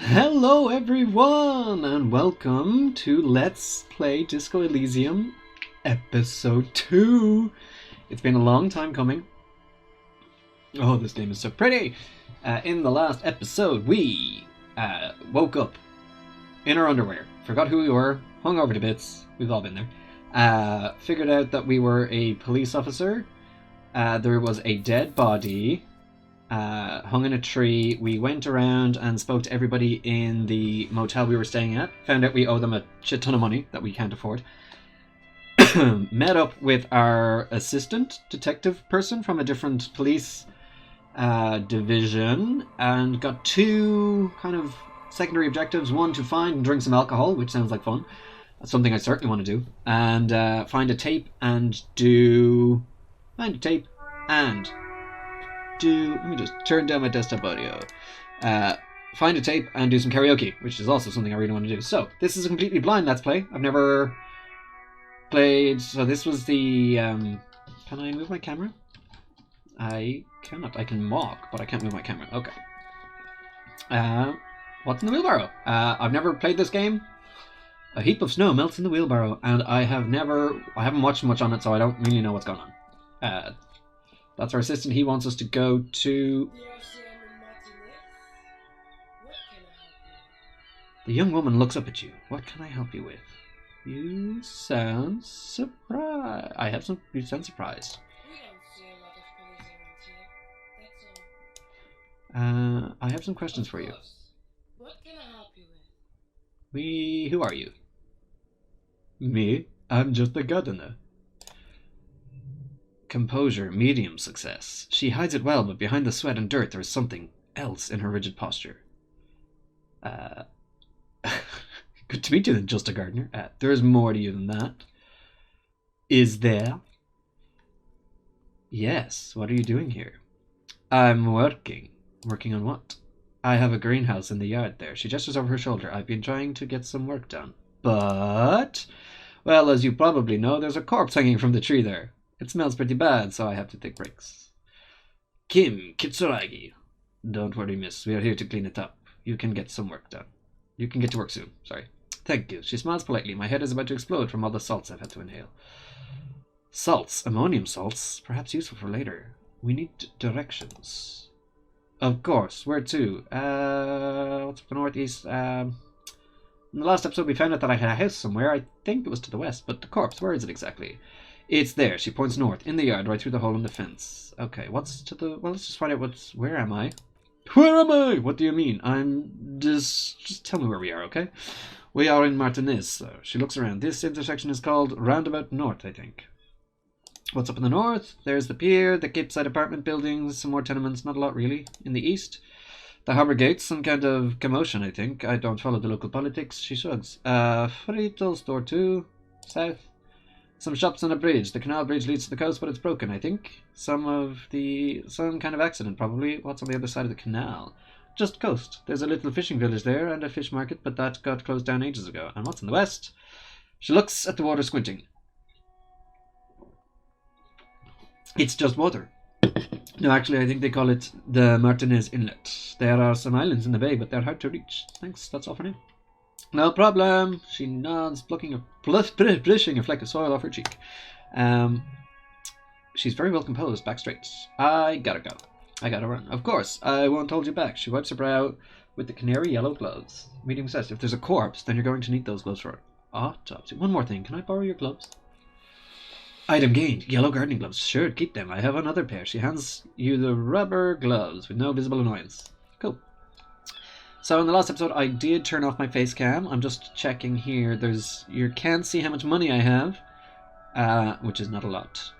Hello everyone and welcome to Let's Play Disco Elysium Episode 2. It's been a long time coming. Oh, this game is so pretty. In the last episode we woke up in our underwear, forgot who we were, hung over to bits, we've all been there, figured out that we were a police officer, there was a dead body hung in a tree. We went around and spoke to everybody in the motel we were staying at. Found out we owe them a shit ton of money that we can't afford. Met up with our assistant detective person from a different police division and got two kind of secondary objectives. One, to find and drink some alcohol, which sounds like fun. That's something I certainly want to do. And find a tape and do... Find a tape and... let me just turn down my desktop audio. Find a tape and do some karaoke, which is also something I really want to do. So, this is a completely blind Let's Play. I've never played... So this was the... can I move my camera? I cannot. I can walk, but I can't move my camera. Okay. What's in the wheelbarrow? I've never played this game. A heap of snow melts in the wheelbarrow, and I haven't watched much on it, so I don't really know what's going on. That's our assistant. He wants us to go to... The young woman looks up at you. What can I help you with? You sound surprised. You sound surprised. I have some questions for you. What can I help you with? Who are you? Me? I'm just the gardener. Composure, medium success. She hides it well, but behind the sweat and dirt there is something else in her rigid posture. Good to meet you then, just a gardener. There is more to you than that. Is there? Yes, what are you doing here? I'm working. Working on what? I have a greenhouse in the yard there. She gestures over her shoulder. I've been trying to get some work done. But... well, as you probably know, there's a corpse hanging from the tree there. It smells pretty bad, so I have to take breaks. Kim Kitsuragi. Don't worry, miss. We are here to clean it up. You can get some work done. You can get to work soon. Sorry. Thank you. She smiles politely. My head is about to explode from all the salts I've had to inhale. Salts. Ammonium salts. Perhaps useful for later. We need directions. Of course. Where to? What's up the northeast? In the last episode we found out that I had a house somewhere. I think it was to the west, but the corpse, where is it exactly? It's there. She points north, in the yard, right through the hole in the fence. Okay, what's to the... well, let's just find out where am I? Where am I? What do you mean? I'm just tell me where we are, okay? We are in Martinez, so she looks around. This intersection is called Roundabout North, I think. What's up in the north? There's the pier, the Cape Side apartment buildings, some more tenements, not a lot really. In the east, the harbour gates, some kind of commotion, I think. I don't follow the local politics. She shrugs. Frito store 2, south. Some shops and a bridge. The canal bridge leads to the coast, but it's broken, I think. Some kind of accident, probably. What's on the other side of the canal? Just coast. There's a little fishing village there and a fish market, but that got closed down ages ago. And what's in the west? She looks at the water, squinting. It's just water. No, actually, I think they call it the Martinez Inlet. There are some islands in the bay, but they're hard to reach. Thanks, that's all for now. No problem. She nods, brushing a fleck of soil off her cheek. She's very well composed, back straight. I gotta go. I gotta run. Of course, I won't hold you back. She wipes her brow with the canary yellow gloves. Medium says, if there's a corpse, then you're going to need those gloves for autopsy. One more thing. Can I borrow your gloves? Item gained. Yellow gardening gloves. Sure, keep them. I have another pair. She hands you the rubber gloves with no visible annoyance. Cool. So in the last episode, I did turn off my face cam. I'm just checking here. You can't see how much money I have, which is not a lot.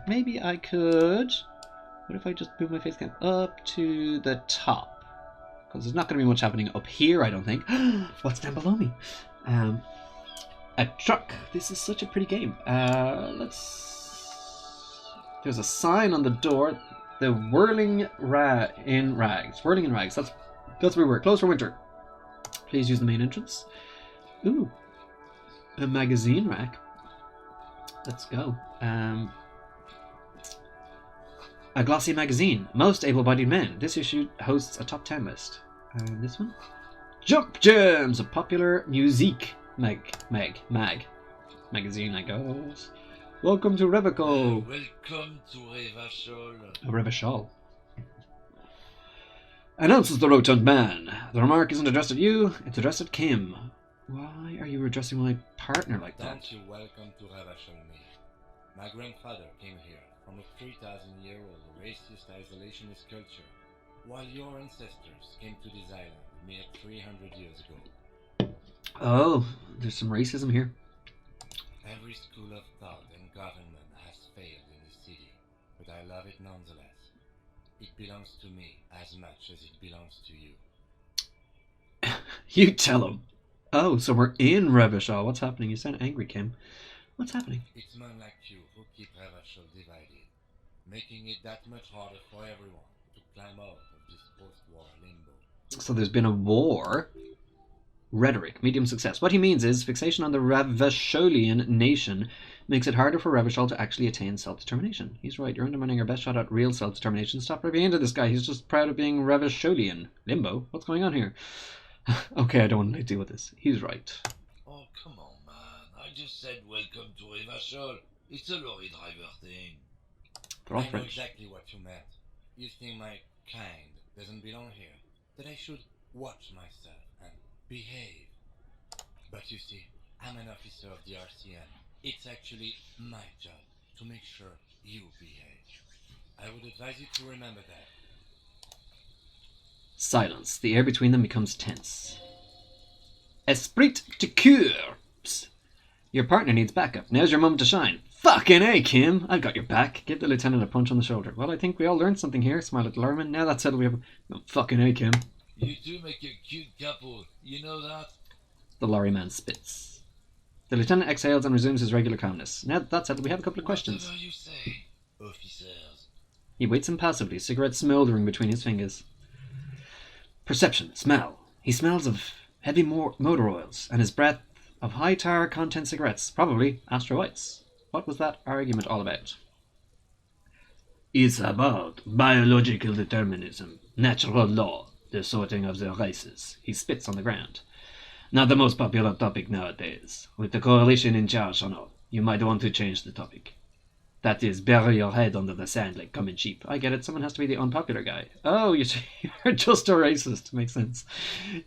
Maybe I could... what if I just move my face cam up to the top? Because there's not going to be much happening up here, I don't think. What's down below me? A truck. This is such a pretty game. There's a sign on the door. The Whirling in Rags. Whirling in Rags. That's where we were. Closed for winter. Please use the main entrance. Ooh. A magazine rack. Let's go. A glossy magazine. Most able-bodied men. This issue hosts a top 10 list. And this one? Jump Jams, a popular music magazine, I guess. Welcome to Revico. Welcome to Revachol. Revachol. Announces the rotund man. The remark isn't addressed at you, it's addressed at Kim. Why are you addressing my partner like that? Don't you welcome to Revachol me. My grandfather came here from a 3,000-year-old racist isolationist culture, while your ancestors came to this island mere 300 years ago. Oh, there's some racism here. Every school of thought and government has failed in the city, but I love it nonetheless. It belongs to me as much as it belongs to you. You tell him. Oh, so we're in Revachol. What's happening? You sound angry, Kim. What's happening? It's men like you who keep Revachol divided, making it that much harder for everyone to climb out of this post-war limbo. So there's been a war. Rhetoric, medium success. What he means is fixation on the Revacholian nation makes it harder for Revachol to actually attain self-determination. He's right, you're undermining our best shot at real self-determination. Stop ripping into this guy, he's just proud of being Revacholian. Limbo? What's going on here? Okay, I don't want to deal with this. He's right. Oh, come on, man. I just said welcome to Revachol. It's a lorry driver thing. They're all I know French. exactly what you meant. You think my kind doesn't belong here, that I should watch myself and behave. But you see, I'm an officer of the RCM. It's actually my job to make sure you behave. I would advise you to remember that. Silence. The air between them becomes tense. Esprit de corps. Your partner needs backup. Now's your moment to shine. Fucking A, Kim. I've got your back. Give the lieutenant a punch on the shoulder. Well, I think we all learned something here. Smile at Lurman. Now that's settled, we have... Oh, fucking A, Kim. You two make a cute couple. You know that? The lorry man spits. The lieutenant exhales and resumes his regular calmness. Now that's settled, we have a couple of questions. Whatever you say, officers. He waits impassively, cigarette smouldering between his fingers. Perception. Smell. He smells of heavy motor oils and his breath of high tar content cigarettes. Probably Astro Whites. What was that argument all about? It's about biological determinism, natural law, the sorting of the races. He spits on the ground. Not the most popular topic nowadays. With the coalition in charge, you might want to change the topic. That is, bury your head under the sand like common sheep. I get it, someone has to be the unpopular guy. Oh, you're just a racist. Makes sense.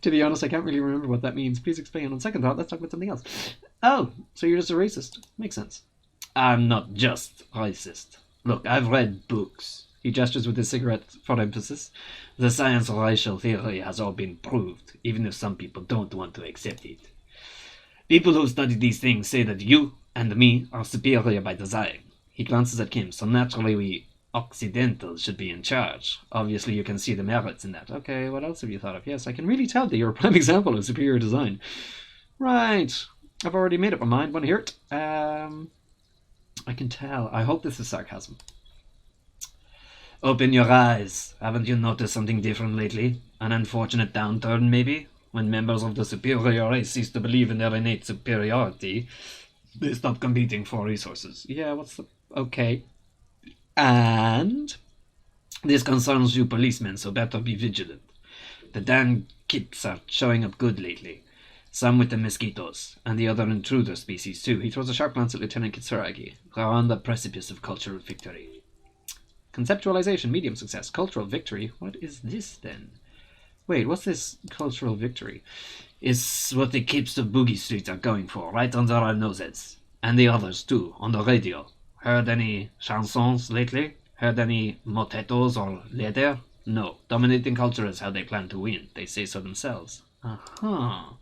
To be honest, I can't really remember what that means. Please explain. On second thought, let's talk about something else. Oh, so you're just a racist. Makes sense. I'm not just racist. Look, I've read books. He gestures with his cigarette for emphasis. The science of racial theory has all been proved, even if some people don't want to accept it. People who study these things say that you and me are superior by design. He glances at Kim. So naturally we Occidentals should be in charge. Obviously you can see the merits in that. Okay, what else have you thought of? Yes, I can really tell that you're a prime example of superior design. Right. I've already made up my mind. Want to hear it? I can tell. I hope this is sarcasm. Open your eyes. Haven't you noticed something different lately? An unfortunate downturn, maybe? When members of the superior race cease to believe in their innate superiority, they stop competing for resources. Yeah, what's the... Okay. And this concerns you policemen, so better be vigilant. The damn kids are showing up good lately. Some with the mosquitoes, and the other intruder species too. He throws a sharp glance at Lieutenant Kitsuragi. We're on the precipice of cultural victory. Conceptualization, medium success. Cultural victory? What is this then? Wait, what's this cultural victory? It's what the kids of Boogie Street are going for, right under our noses. And the others too, on the radio. Heard any chansons lately? Heard any motetos or leather? No. Dominating culture is how they plan to win. They say so themselves. Uh-huh.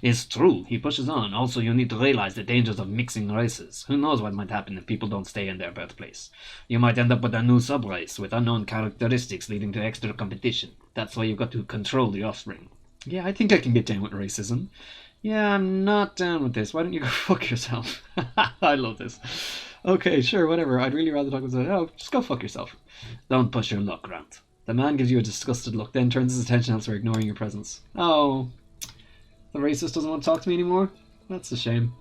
It's true. He pushes on. Also, you need to realize the dangers of mixing races. Who knows what might happen if people don't stay in their birthplace. You might end up with a new subrace with unknown characteristics leading to extra competition. That's why you've got to control the offspring. Yeah, I think I can get down with racism. Yeah, I'm not down with this. Why don't you go fuck yourself? I love this. Okay, sure, whatever. I'd really rather talk about it. Oh, just go fuck yourself. Don't push your luck, Grant. The man gives you a disgusted look, then turns his attention elsewhere, ignoring your presence. Oh, the racist doesn't want to talk to me anymore? That's a shame.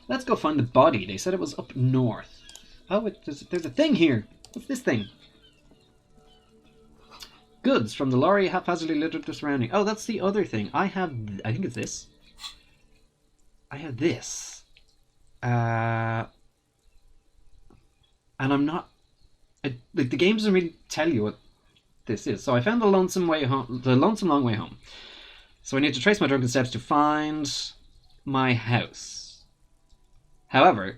Let's go find the body. They said it was up north. Oh, there's a thing here. What's this thing? goods from the lorry haphazardly littered the surrounding. Oh, that's the other thing. I think it's this. I have this. And I'm not... the game doesn't really tell you what this is. So I found the lonesome long way home. So I need to trace my drunken steps to find my house. However,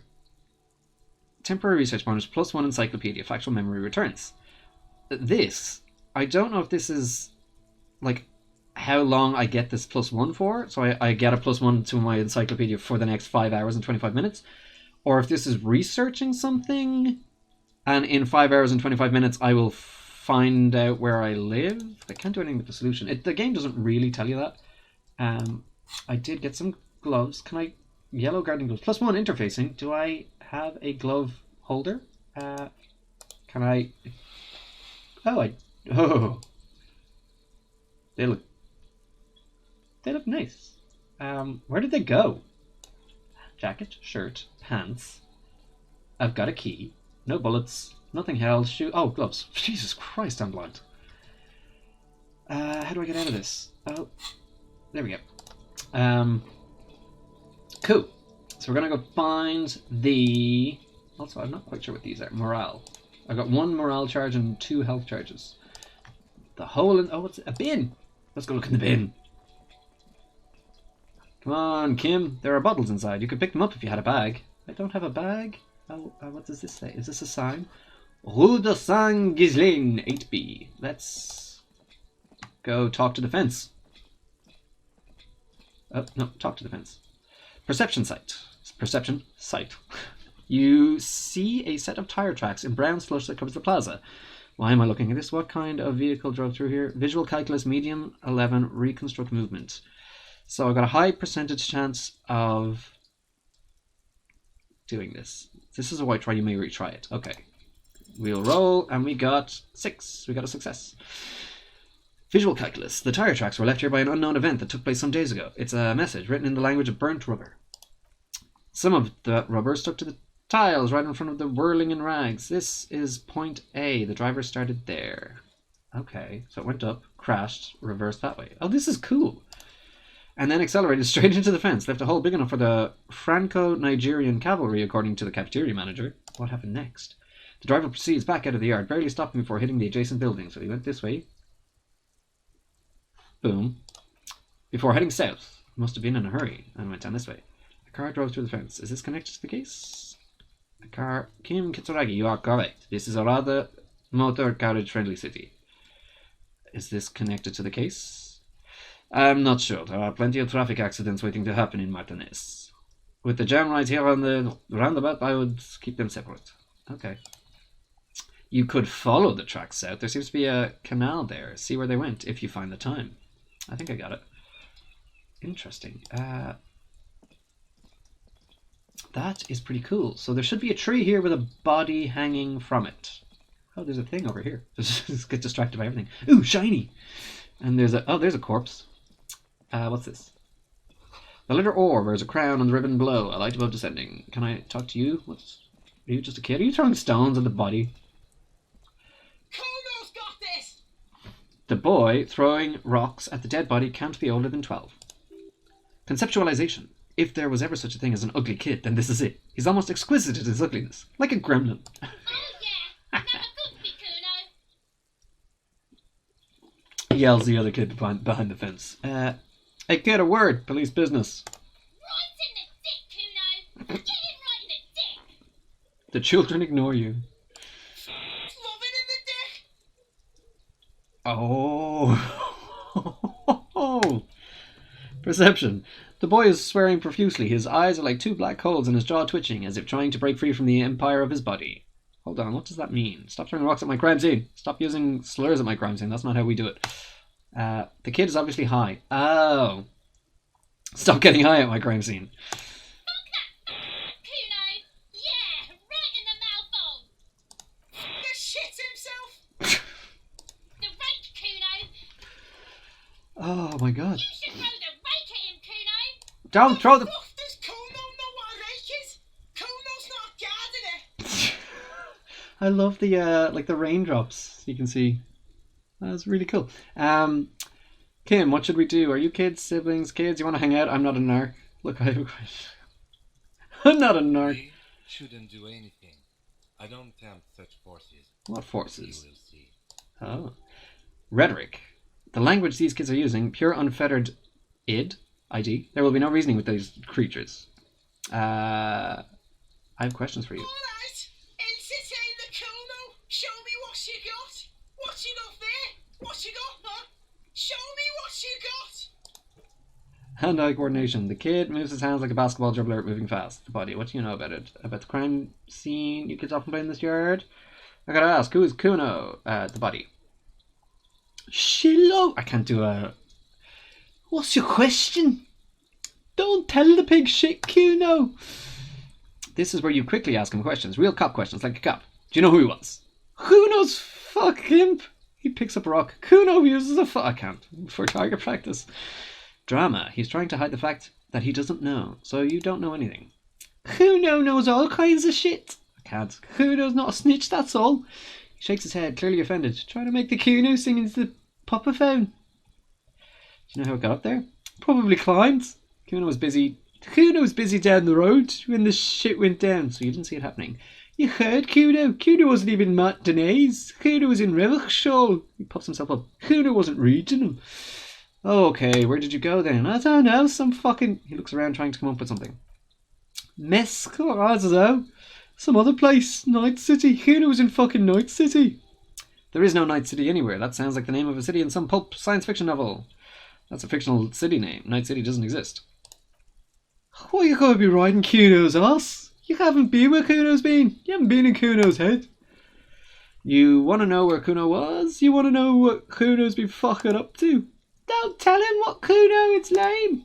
temporary research bonus +1 encyclopedia. Factual memory returns. This, I don't know if this is like how long I get this +1 for. So I get a +1 to my encyclopedia for the next 5 hours and 25 minutes. Or if this is researching something, and in 5 hours and 25 minutes I will find out where I live. I can't do anything with the solution. The game doesn't really tell you that. I did get some gloves. Can I... Yellow gardening gloves. +1 interfacing. Do I have a glove holder? Can I... Oh, they look nice. Where did they go? Jacket, shirt, pants. I've got a key. No bullets. Nothing held. Shoe. Oh, gloves. Jesus Christ, I'm blind. How do I get out of this? Oh, there we go. Cool. So we're gonna go find the... Also, I'm not quite sure what these are. Morale. I got 1 morale charge and 2 health charges. The hole in... Oh, what's it? A bin! Let's go look in the bin. Come on, Kim. There are bottles inside. You could pick them up if you had a bag. I don't have a bag. Oh, what does this say? Is this a sign? Rue de Saint-Ghislain, 8B. Let's go talk to the fence. Oh, no, talk to the fence. Perception site. Perception site. You see a set of tire tracks in brown slush that covers the plaza. Why am I looking at this? What kind of vehicle drove through here? Visual calculus, medium, 11, reconstruct movement. So I've got a high percentage chance of doing this. This is a white try, you may retry it. Okay. We'll roll, and we got 6. We got a success. Visual calculus. The tire tracks were left here by an unknown event that took place some days ago. It's a message written in the language of burnt rubber. Some of the rubber stuck to the tiles right in front of the whirling in rags. This is point A. The driver started there. Okay, so it went up, crashed, reversed that way. Oh, this is cool. And then accelerated straight into the fence. Left a hole big enough for the Franco-Nigerian cavalry, according to the cafeteria manager. What happened next? The driver proceeds back out of the yard, barely stopping before hitting the adjacent building. So he went this way. Boom. Before heading south. Must have been in a hurry and went down this way. The car drove through the fence. Is this connected to the case? The car... Kim Kitsuragi, you are correct. This is a rather motor carriage-friendly city. Is this connected to the case? I'm not sure. There are plenty of traffic accidents waiting to happen in Martinez. With the jam right here on the roundabout, I would keep them separate. Okay. You could follow the tracks south. There seems to be a canal there. See where they went, if you find the time. I think I got it. Interesting. That is pretty cool. So there should be a tree here with a body hanging from it. Oh, there's a thing over here. Just get distracted by everything. Ooh, shiny! And there's a... Oh, there's a corpse. What's this? The letter O wears a crown on the ribbon below. A light above descending. Can I talk to you? Are you just a kid? Are you throwing stones at the body? Kuno's got this! The boy throwing rocks at the dead body can't be older than 12. Conceptualization. If there was ever such a thing as an ugly kid, then this is it. He's almost exquisite at his ugliness. Like a gremlin. Oh yeah, never could be Kuno. Yells the other kid behind the fence. Hey kid, a word. Police business. Right in the dick, Kuno. Get him right in the dick. The children ignore you. Loving in Oh. the dick. Perception. The boy is swearing profusely. His eyes are like 2 black holes and his jaw twitching, as if trying to break free from the empire of his body. Hold on, what does that mean? Stop throwing rocks at my crime scene. Stop using slurs at my crime scene. That's not how we do it. The kid is obviously high. Oh. Stop getting high at my crime scene. Fuck that, Kuno. Yeah, right in the mouthful. The shit himself. The rake, Kuno. Oh my god. You should throw the rake at him, Kuno. Don't throw the... Fuck, does Kuno know what a rake is? Kuno's not guarding it. I love the like the raindrops you can see That's really cool. Kim, what should we do? Are you kids, siblings, kids? You want to hang out? I'm not a narc. Look, I have a question. I'm not a narc. We shouldn't do anything. I don't tempt such forces. What You forces? will see. Oh. Rhetoric. The language these kids are using, pure unfettered ID. There will be no reasoning with these creatures. I have questions for you. Alright, entertain the Kuno. Show me what you got. What you got there? What you got, huh? Show me what you got. Hand-eye coordination. The kid moves his hands like a basketball dribbler moving fast. The body. What do you know about it? About the crime scene you kids often play in this yard? I gotta ask, who is Kuno? The body. Shillo! I can't do a... What's your question? Don't tell the pig shit, Kuno! This is where you quickly ask him questions. Real cop questions, like a cop. Do you know who he was? Kuno's fuck imp! He picks up a rock. Kuno uses a I can't. For target practice. Drama. He's trying to hide the fact that he doesn't know, so you don't know anything. Kuno knows all kinds of shit. I can't. Kuno's not a snitch, that's all. He shakes his head, clearly offended. Trying to make the Kuno sing into the popophone. Do you know how it got up there? Probably climbed. Kuno was busy down the road when the shit went down, so you didn't see it happening. You heard Kuno. Kuno wasn't even Matt Denise. Kuno was in Revelchol. He puffs himself up. Kuno wasn't regional. Okay, where did you go then? I don't know, some fucking... He looks around trying to come up with something. Mesco, I don't know. Some other place. Night City. Kuno was in fucking Night City. There is no Night City anywhere. That sounds like the name of a city in some pulp science fiction novel. That's a fictional city name. Night City doesn't exist. Why are you going to be riding Kuno's ass? You haven't been where Kuno's been. You haven't been in Kuno's head. You want to know where Kuno was? You want to know what Kuno's been fucking up to? Don't tell him what Kuno, it's lame.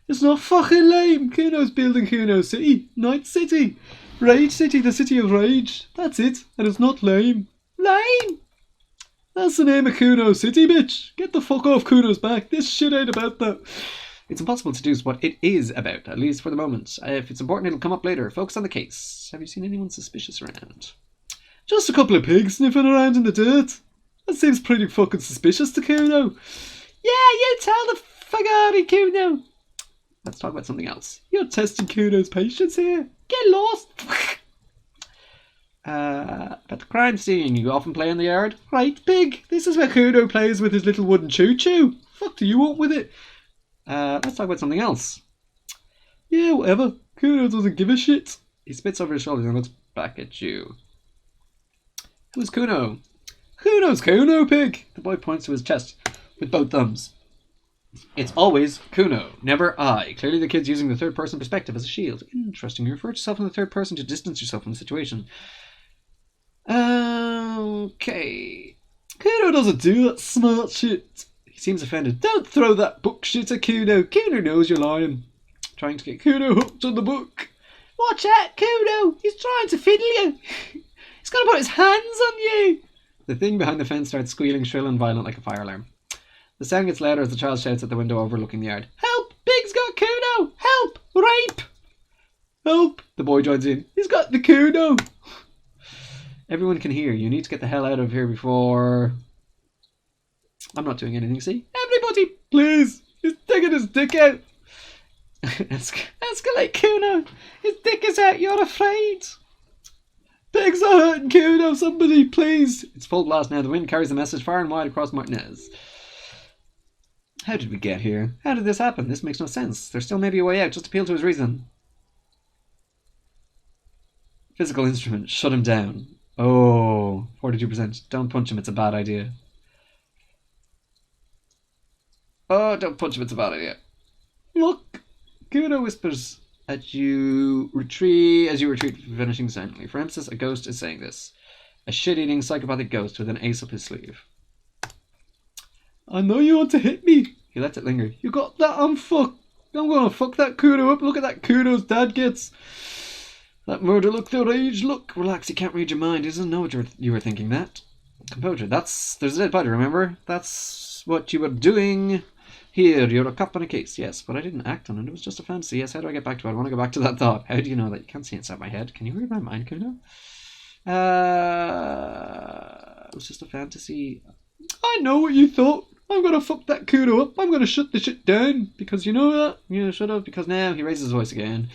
It's not fucking lame. Kuno's building Kuno City. Night City. Rage City, the city of rage. That's it. And it's not lame. Lame? That's the name of Kuno City, bitch. Get the fuck off Kuno's back. This shit ain't about that. It's impossible to deduce what it is about, at least for the moment. If it's important, it'll come up later. Focus on the case. Have you seen anyone suspicious around? Just a couple of pigs sniffing around in the dirt. That seems pretty fucking suspicious to Kuno. Yeah, you tell the fagari, Kuno. Let's talk about something else. You're testing Kuno's patience here. Get lost. About the crime scene. You often play in the yard? Right, pig. This is where Kuno plays with his little wooden choo-choo. Fuck do you want with it? Let's talk about something else. Yeah, whatever. Kuno doesn't give a shit. He spits over his shoulders and looks back at you. Who's Kuno? Kuno's Kuno, pig. The boy points to his chest with both thumbs. It's always Kuno, never I. Clearly the kid's using the third person perspective as a shield. Interesting. You refer to yourself in the third person to distance yourself from the situation. Okay. Kuno doesn't do that smart shit. He seems offended. Don't throw that book shit at Kuno. Kuno knows you're lying. Trying to get Kuno hooked on the book. Watch out, Kuno. He's trying to fiddle you. He's going to put his hands on you. The thing behind the fence starts squealing shrill and violent like a fire alarm. The sound gets louder as the child shouts at the window overlooking the yard. Help! Big's got Kuno! Help! Rape! Help! The boy joins in. He's got the Kuno! Everyone can hear. You need to get the hell out of here before... I'm not doing anything, see? Everybody, please! He's taking his dick out! Escalate, Kuno! His dick is out, you're afraid! Pigs are hurting Kuno, somebody, please! It's full blast now. The wind carries the message far and wide across Martinez. How did we get here? How did this happen? This makes no sense. There still may be a way out. Just appeal to his reason. Physical instrument. Shut him down. Oh, 42%. Don't punch him. It's a bad idea. Oh, don't punch him. It's a bad idea. Look. Kuno whispers as you retreat, finishing silently. For emphasis, a ghost is saying this. A shit-eating psychopathic ghost with an ace up his sleeve. I know you want to hit me. He lets it linger. You got that? I'm gonna fuck that Kuno up. Look at that Kuno's dad gets. That murder look, the rage look. Relax, he can't read your mind. He doesn't know what you were thinking that. Composure. There's a dead body, remember? That's what you were doing. Here, you're a cop on a case. Yes, but I didn't act on it. It was just a fantasy. Yes, how do I get back to it? I want to go back to that thought. How do you know that? You can't see inside my head. Can you read my mind, Kuno? It was just a fantasy. I know what you thought. I'm gonna fuck that Kuno up. I'm gonna shut the shit down. Because you know that? Yeah, shut up. Because now he raises his voice again.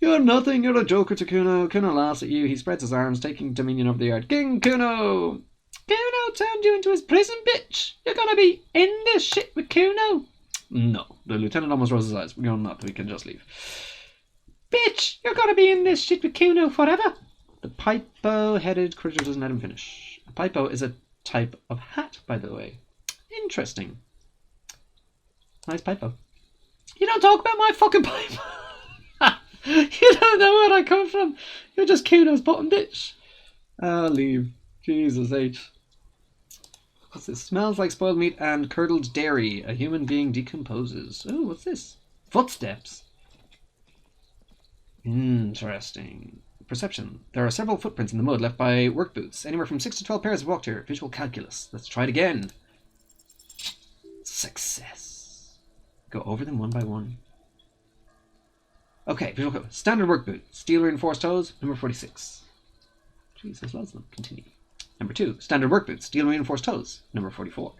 You're nothing. You're a joker to Kuno. Kuno laughs at you. He spreads his arms, taking dominion over the yard. King Kuno! Kuno turned you into his prison, bitch. You're gonna be in this shit with Kuno. No. The lieutenant almost rolls his eyes. We're not. We can just leave. Bitch! You're gonna be in this shit with Kuno forever. The pipo-headed critter doesn't let him finish. A pipo is a type of hat, by the way. Interesting. Nice pipo. You don't talk about my fucking pipe. You don't know where I come from. You're just Kuno's bottom bitch. I'll leave. Jesus H. What's this? Smells like spoiled meat and curdled dairy. A human being decomposes. Oh, what's this? Footsteps. Interesting. Perception. There are several footprints in the mud left by work boots. Anywhere from 6 to 12 pairs have walked here. Visual calculus. Let's try it again. Success. Go over them one by one. Okay, visual calculus. Standard work boot. Steel reinforced toes. Number 46. Jeez, there's loads of them. Continue. Number 2. Standard work boots. Steel reinforced toes. Number 44.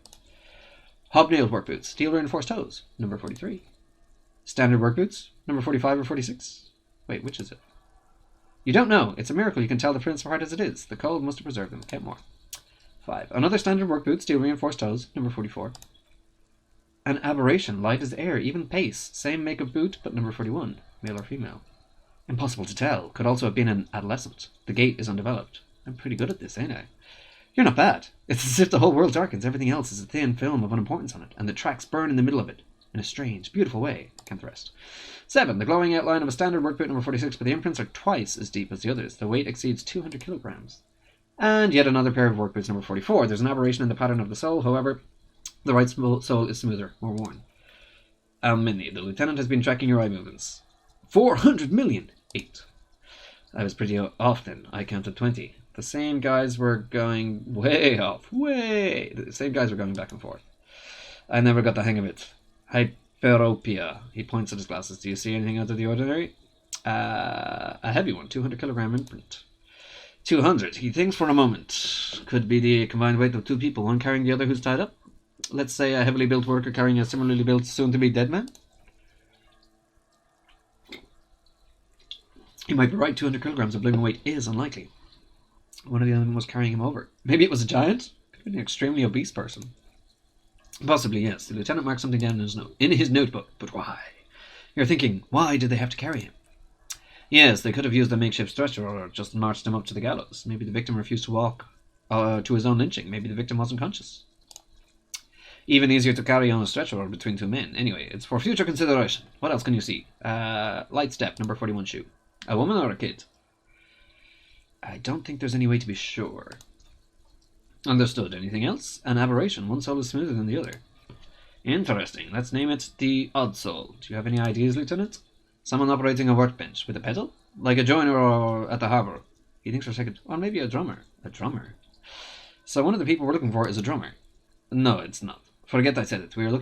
Hobnailed work boots. Steel reinforced toes. Number 43. Standard work boots. Number 45 or 46. Wait, which is it? You don't know. It's a miracle you can tell the prints so hard as it is. The cold must have preserved them. Count more. 5. Another standard work boot, steel reinforced toes, number 44. An aberration, light as air, even pace. Same make of boot, but number 41. Male or female. Impossible to tell. Could also have been an adolescent. The gait is undeveloped. I'm pretty good at this, ain't I? You're not bad. It's as if the whole world darkens. Everything else is a thin film of unimportance on it, and the tracks burn in the middle of it. In a strange, beautiful way. Count the rest. 7. The glowing outline of a standard work boot number 46, but the imprints are twice as deep as the others. The weight exceeds 200 kilograms. And yet another pair of work boots number 44. There's an aberration in the pattern of the sole, however, the right sole is smoother, more worn. Mini, the lieutenant has been tracking your eye movements. 400 million! 8. I was pretty off then. I counted 20. The same guys were going way off. Way! The same guys were going back and forth. I never got the hang of it. Hyperopia. He points at his glasses. Do you see anything out of the ordinary? A heavy one. 200 kilogram imprint. 200. He thinks for a moment. Could be the combined weight of two people, one carrying the other who's tied up. Let's say a heavily built worker carrying a similarly built, soon-to-be dead man. He might be right. 200 kilograms of living weight is unlikely. One of the other men was carrying him over. Maybe it was a giant? Could have been an extremely obese person. Possibly, yes. The lieutenant marked something down in his notebook. But why? You're thinking, why did they have to carry him? Yes, they could have used a makeshift stretcher or just marched him up to the gallows. Maybe the victim refused to walk to his own lynching. Maybe the victim wasn't conscious. Even easier to carry on a stretcher or between two men. Anyway, it's for future consideration. What else can you see? Light step, number 41 shoe. A woman or a kid? I don't think there's any way to be sure. Understood. Anything else? An aberration. One sole is smoother than the other. Interesting. Let's name it the odd sole. Do you have any ideas, Lieutenant? Someone operating a workbench with a pedal? Like a joiner or at the harbour. He thinks for a second. Or maybe a drummer. A drummer? So one of the people we're looking for is a drummer. No, it's not. Forget I said it. We're not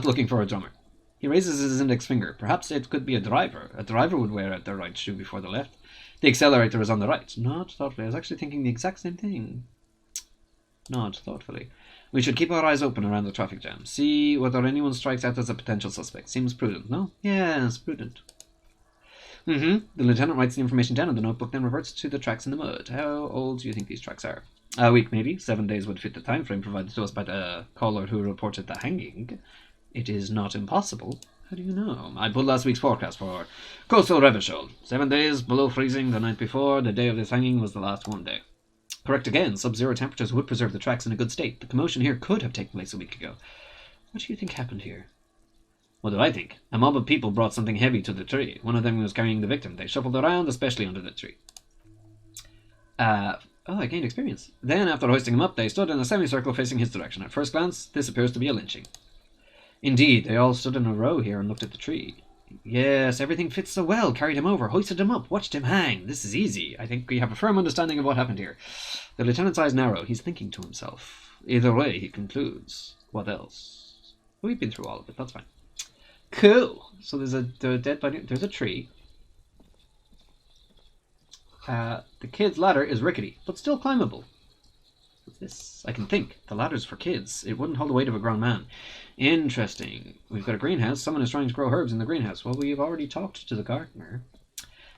looking for a drummer. He raises his index finger. Perhaps it could be a driver. A driver would wear out their right shoe before the left. The accelerator is on the right. Not thoughtfully. I was actually thinking the exact same thing. Not thoughtfully. We should keep our eyes open around the traffic jam. See whether anyone strikes out as a potential suspect. Seems prudent, no? Yes, prudent. The lieutenant writes the information down in the notebook, then reverts to the tracks in the mud. How old do you think these tracks are? A week, maybe. 7 days would fit the time frame provided to us by the caller who reported the hanging. It is not impossible. How do you know? I pulled last week's forecast for coastal Revachol. 7 days below freezing the night before. The day of this hanging was the last one day. Correct again. Sub-zero temperatures would preserve the tracks in a good state. The commotion here could have taken place a week ago. What do you think happened here? What do I think? A mob of people brought something heavy to the tree. One of them was carrying the victim. They shuffled around, especially under the tree. I gained experience. Then, after hoisting him up, they stood in a semicircle facing his direction. At first glance, this appears to be a lynching. Indeed, they all stood in a row here and looked at the tree. Yes, everything fits so well. Carried him over, hoisted him up, watched him hang. This is easy. I think we have a firm understanding of what happened here. The lieutenant's eyes narrow. He's thinking to himself. Either way, he concludes. What else? We've been through all of it. That's fine. Cool. So there's a dead body. There's a tree. The kid's ladder is rickety, but still climbable. What's this? I can think. The ladder's for kids. It wouldn't hold the weight of a grown man. Interesting. We've got a greenhouse. Someone is trying to grow herbs in the greenhouse. Well, we've already talked to the gardener.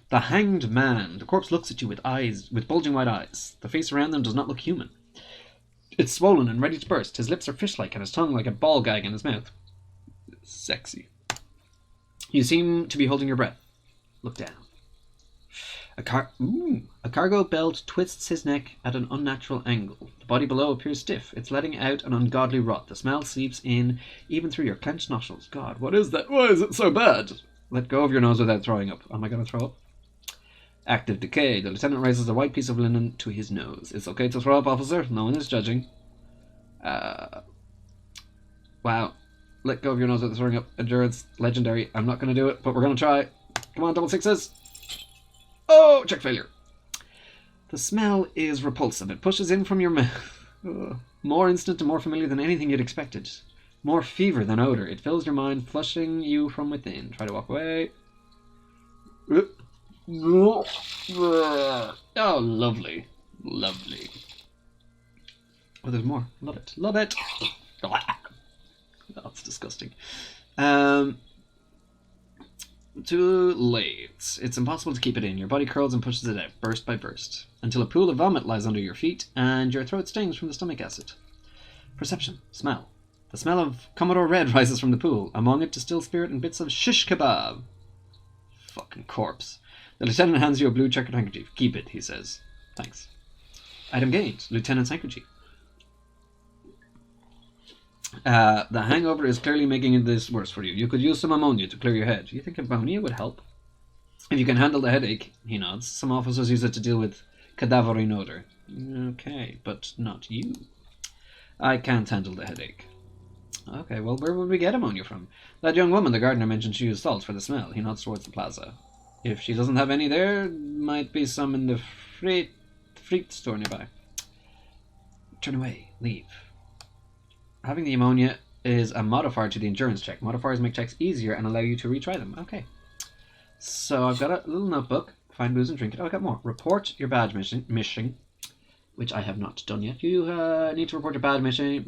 The Hanged Man. The corpse looks at you with bulging white eyes. The face around them does not look human. It's swollen and ready to burst. His lips are fish-like and his tongue like a ball gag in his mouth. Sexy. You seem to be holding your breath. Look down. A cargo belt twists his neck at an unnatural angle. The body below appears stiff. It's letting out an ungodly rot. The smell seeps in, even through your clenched nostrils. God, what is that? Why is it so bad? Let go of your nose without throwing up. Am I going to throw up? Active decay. The lieutenant raises a white piece of linen to his nose. It's okay to throw up, officer. No one is judging. Wow. Let go of your nose without throwing up. Endurance. Legendary. I'm not going to do it, but we're going to try. Come on, double sixes. Oh, check failure. The smell is repulsive. It pushes in from your mouth. More instant and more familiar than anything you'd expected. More fever than odor. It fills your mind, flushing you from within. Try to walk away. Oh, lovely. Lovely. Oh, there's more. Love it. Love it. That's disgusting. Too late. It's impossible to keep it in. Your body curls and pushes it out, burst by burst, until a pool of vomit lies under your feet, and your throat stings from the stomach acid. Perception. Smell. The smell of Commodore Red rises from the pool. Among it, distilled spirit and bits of shish kebab. Fucking corpse. The lieutenant hands you a blue checkered handkerchief. Keep it, he says. Thanks. Item gained. Lieutenant's handkerchief. The hangover is clearly making this worse for you. You could use some ammonia to clear your head. Do you think ammonia would help? If you can handle the headache, he nods. Some officers use it to deal with cadaverine odor. Okay, but not you. I can't handle the headache. Okay, well, where would we get ammonia from? That young woman, the gardener, mentioned she used salt for the smell. He nods towards the plaza. If she doesn't have any there, might be some in the fruit store nearby. Turn away. Leave. Having the ammonia is a modifier to the endurance check. Modifiers make checks easier and allow you to retry them. Okay. So I've got a little notebook. Find booze and drink it. Oh, I got more. Report your badge mission, which I have not done yet. You need to report your bad mission.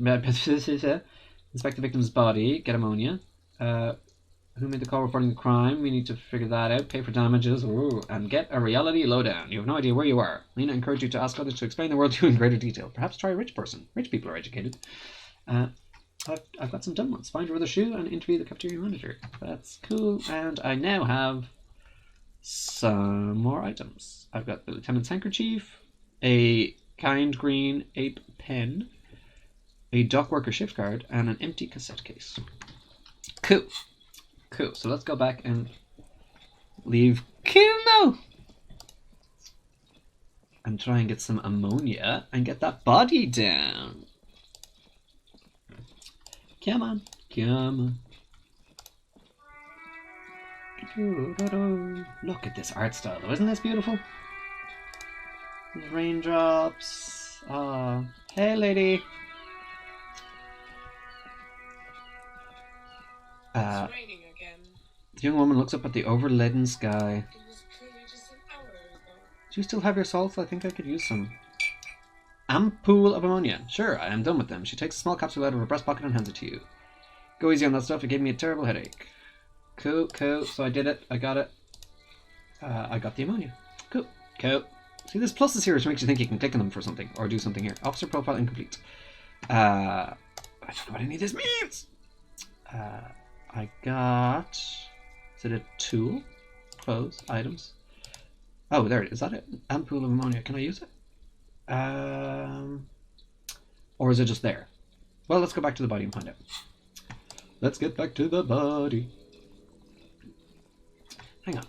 Inspect the victim's body. Get ammonia. Who made the call reporting the crime? We need to figure that out. Pay for damages. Ooh, and get a reality lowdown. You have no idea where you are. Lena encouraged you to ask others to explain the world to you in greater detail. Perhaps try a rich person. Rich people are educated. I've got some done ones. Find your other shoe and interview the cafeteria manager. That's cool. And I now have some more items. I've got the lieutenant's handkerchief, a kind green ape pen, a dock worker shift card, and an empty cassette case. Cool. Cool. So let's go back and leave Kilno and try and get some ammonia and get that body down. Come on. Come on. Look at this art style though. Isn't this beautiful? Raindrops. Hey lady. It's raining again. The young woman looks up at the overleaden sky. It was clear just an hour ago. Do you still have your salts? I think I could use some. Ampoule of ammonia. Sure, I am done with them. She takes a small capsule out of her breast pocket and hands it to you. Go easy on that stuff. It gave me a terrible headache. Cool, cool. So I did it. I got it. I got the ammonia. Cool, cool. See, there's pluses here which makes you think you can click on them for something or do something here. Officer profile incomplete. I don't know what any of this means. I got... Is it a tool? Clothes? Items? Oh, there it is. Is that it? Ampoule of ammonia. Can I use it? Or is it just there? Well, let's go back to the body and find out. Let's get back to the body. Hang on.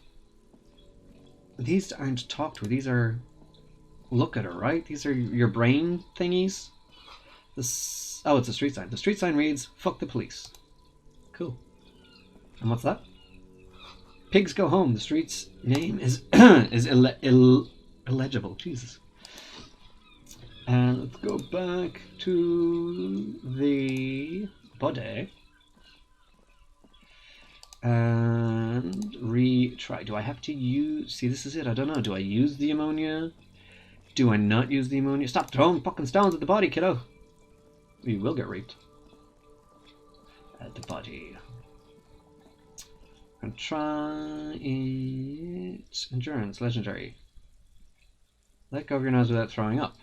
These aren't talk to. These are look at her, right? These are your brain thingies. This. Oh, it's a street sign. The street sign reads, "Fuck the police." Cool. And what's that? Pigs go home. The street's name is illegible. Jesus. And let's go back to the body and retry. Do I have to use... See, this is it. I don't know. Do I use the ammonia? Do I not use the ammonia? Stop throwing fucking stones at the body, kiddo. You will get raped. At the body. I'm gonna try it. Endurance, legendary. Let go of your nose without throwing up.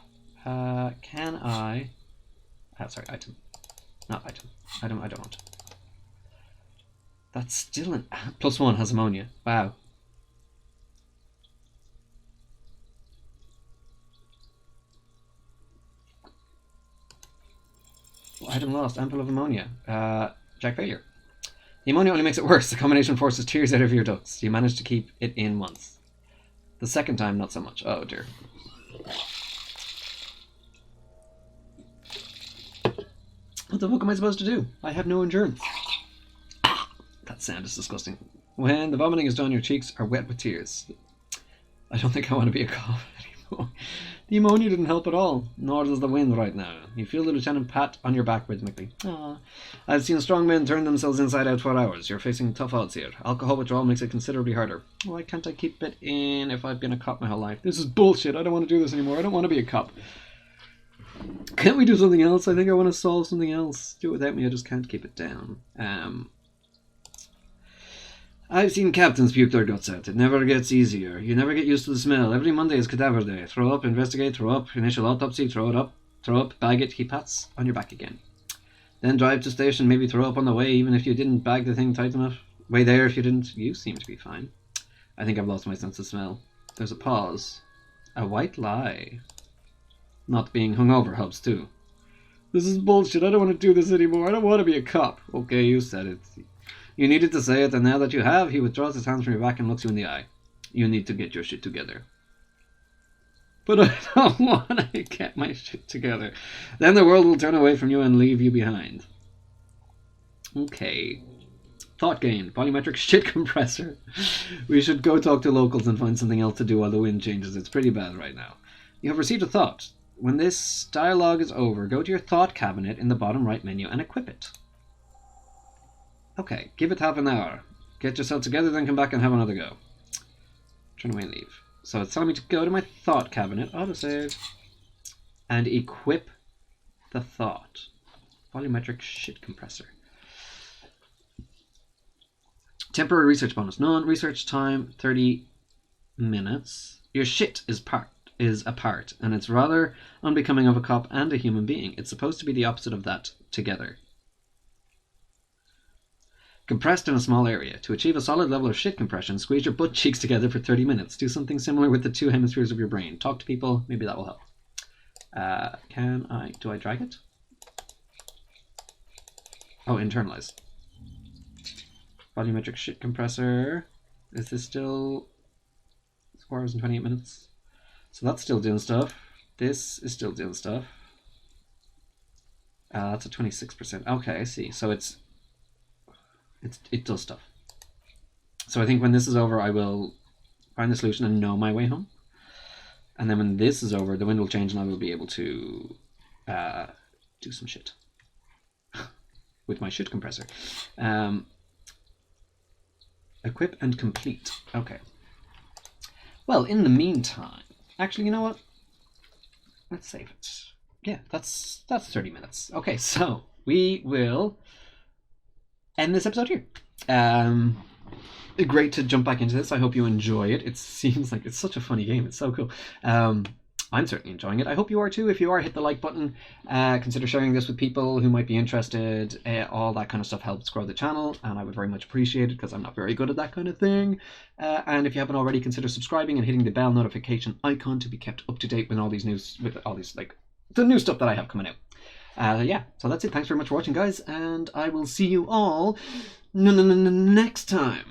Can I... sorry, item. Not item. Item I don't want. That's still an... +1 has ammonia. Wow. Item lost. Ample of ammonia. Jack failure. The ammonia only makes it worse. The combination forces tears out of your ducts. You managed to keep it in once. The second time, not so much. Oh dear. What the fuck am I supposed to do? I have no endurance. That sound is disgusting. When the vomiting is done, your cheeks are wet with tears. I don't think I want to be a cop anymore. The ammonia didn't help at all, nor does the wind right now. You feel the lieutenant pat on your back rhythmically. Aww. I've seen strong men turn themselves inside out for hours. You're facing tough odds here. Alcohol withdrawal makes it considerably harder. Why can't I keep it in if I've been a cop my whole life? This is bullshit. I don't want to do this anymore. I don't want to be a cop. Can't we do something else? I think I want to solve something else. Do it without me. I just can't keep it down. I've seen captains puke their guts out. It never gets easier. You never get used to the smell. Every Monday is cadaver day. Throw up, investigate, throw up, initial autopsy, throw up, bag it. He pats on your back again. Then drive to station, maybe throw up on the way, even if you didn't bag the thing tight enough. Way there if you didn't. You seem to be fine. I think I've lost my sense of smell. There's a pause. A white lie. Not being hungover helps too. This is bullshit. I don't want to do this anymore. I don't want to be a cop. Okay, you said it. You needed to say it, and now that you have, he withdraws his hands from your back and looks you in the eye. You need to get your shit together. But I don't want to get my shit together. Then the world will turn away from you and leave you behind. Okay. Thought gained. Volumetric shit compressor. We should go talk to locals and find something else to do while the wind changes. It's pretty bad right now. You have received a thought. When this dialogue is over, go to your thought cabinet in the bottom right menu and equip it. Okay, give it half an hour. Get yourself together, then come back and have another go. Turn away and leave. So it's telling me to go to my thought cabinet, autosave, and equip the thought. Volumetric shit compressor. Temporary research bonus. Non-research time, 30 minutes. Your shit is apart, and it's rather unbecoming of a cop and a human being. It's supposed to be the opposite of that, together. Compressed in a small area. To achieve a solid level of shit compression, squeeze your butt cheeks together for 30 minutes. Do something similar with the two hemispheres of your brain. Talk to people, maybe that will help. Do I drag it? Oh, internalize. Volumetric shit compressor. Is this still 4 hours and 28 minutes? So that's still doing stuff. This is still doing stuff. That's a 26%. Okay, I see. So it does stuff. So I think when this is over, I will find the solution and know my way home. And then when this is over, the wind will change and I will be able to do some shit with my shit compressor. Equip and complete. Okay. Well, in the meantime, actually, you know what? Let's save it. Yeah, that's 30 minutes. Okay, so we will end this episode here. Great to jump back into this. I hope you enjoy it. It seems like it's such a funny game. It's so cool. I'm certainly enjoying it. I hope you are too. If you are, hit the like button. Consider sharing this with people who might be interested. All that kind of stuff helps grow the channel, and I would very much appreciate it because I'm not very good at that kind of thing. And if you haven't already, consider subscribing and hitting the bell notification icon to be kept up to date with all these news, with all these the new stuff that I have coming out. Yeah, so that's it. Thanks very much for watching, guys, and I will see you all next time.